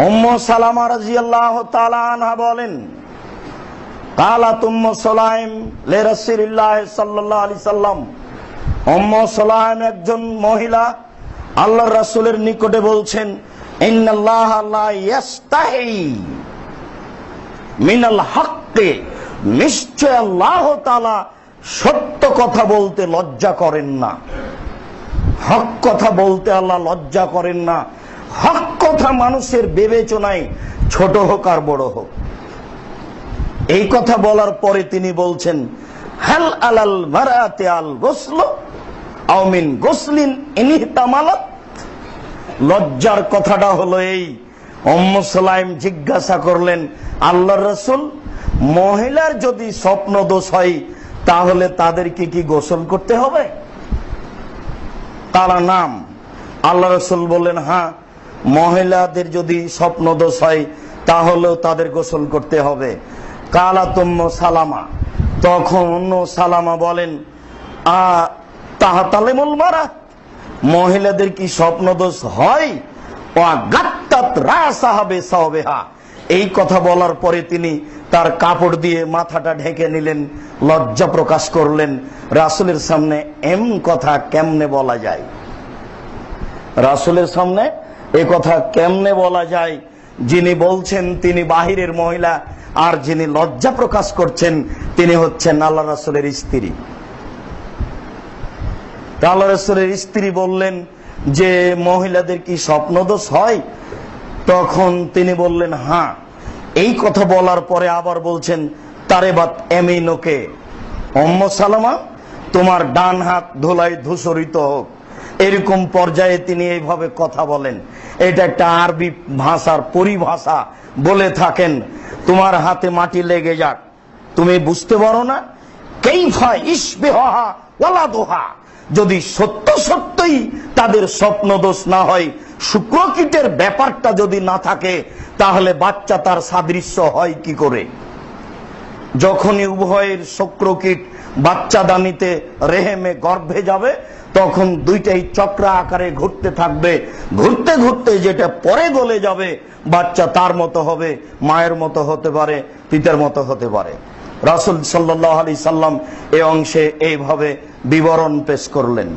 উম্মু সালামা রাদিয়াল্লাহু তাআলা আনহা বলেন, কালাত উম্মু সুলাইম লি রাসূলিল্লাহ সাল্লাল্লাহু আলাইহি সাল্লাম, উম্মু সুলাইম একজন মহিলা আল্লাহর রাসূলের নিকটে বলছেন, ইন্নাল্লাহা লা ইয়াস্তাহি মিনাল হক্কি, নিশ্চয় আল্লাহ তাআলা সত্য কথা বলতে লজ্জা করেন না। হক কথা বলতে আল্লাহ লজ্জা করেন না। হক কথা মানুষের বিবেচনায় ছোট হোক আর বড় হোক। এই কথা বলার পরে তিনি বলছেন, হাল আলাল মারাতি আল গোসল আও মিন গোসলিন ইনহিতামালাত। লজ্জার কথাটা হলো এই, উম্মু সুলাইম জিজ্ঞাসা করলেন, আল্লাহর রাসূল, মহিলার যদি স্বপ্ন দোষ হয় তাহলে তাদেরকে কি গোসল করতে হবে? কালা নাম। আল্লাহ রাসূল বললেন, হ্যাঁ, মহিলাদের যদি স্বপ্ন দোষ হয় তাহলেও তাদের গোসল করতে হবে। কালাত উম্মু সালামা, তখন উম্মু সালামা বলেন, তাহাতালিমুল মারাত, মহিলাদের কি স্বপ্ন দোষ হয়? ওয়া গাত্তাত রাসাহা বিসাওবিহা। এই কথা বলার পরে তিনি তার কাপড় দিয়ে মাথাটা ঢেকে নিলেন, লজ্জা প্রকাশ করলেন। রাসূলের সামনে এমন কথা কেমনে বলা যায়? রাসূলের সামনে এই কথা কেমনে বলা যায়? যিনি বলছেন তিনি বাহিরের মহিলা, আর যিনি লজ্জা প্রকাশ করছেন তিনি হচ্ছেন আল্লাহ রাসূলের স্ত্রী। আল্লাহ রাসূলের স্ত্রী বললেন যে, মহিলাদের কি স্বপ্নদোষ হয়? তখন তিনি বললেন, হ্যাঁ। এই কথা বলার পরে আবার বলছেন, তারেবাত এমিনুকে, উম্মু সালামা, তোমার ডান হাত ধুলায় ধূসরিত হোক। এরকম পর্যায়ে তিনি এইভাবে কথা বলেন। এটা একটা আরবি ভাষার পরিভাষা বলে থাকেন, তোমার হাতে মাটি লেগে যাক। তুমি বুঝতে পারো না? কাইফা ইশবিহা ওয়ালাদুহা, যদি সত্য সত্যই তাদের স্বপ্ন দোষ না হয়, শুক্রকীটের ব্যাপারটা যদি না থাকে, তাহলে বাচ্চা তার সাদৃশ্য হয় কি করে? যখনই উভয়ের শুক্রকীট বাচ্চাদানিতে রেহেমে গর্ভে যাবে, তখন দুইটাই চক্র আকারে ঘুরতে থাকবে। ঘুরতে ঘুরতে যেটা পরে গলে যাবে, বাচ্চা তার মতো হবে, মায়ের মতো হতে পারে, পিতার মতো হতে পারে। রাসূল সাল্লাল্লাহু আলাইহি সাল্লাম এই অংশে এইভাবে বিবরণ পেশ করলেন।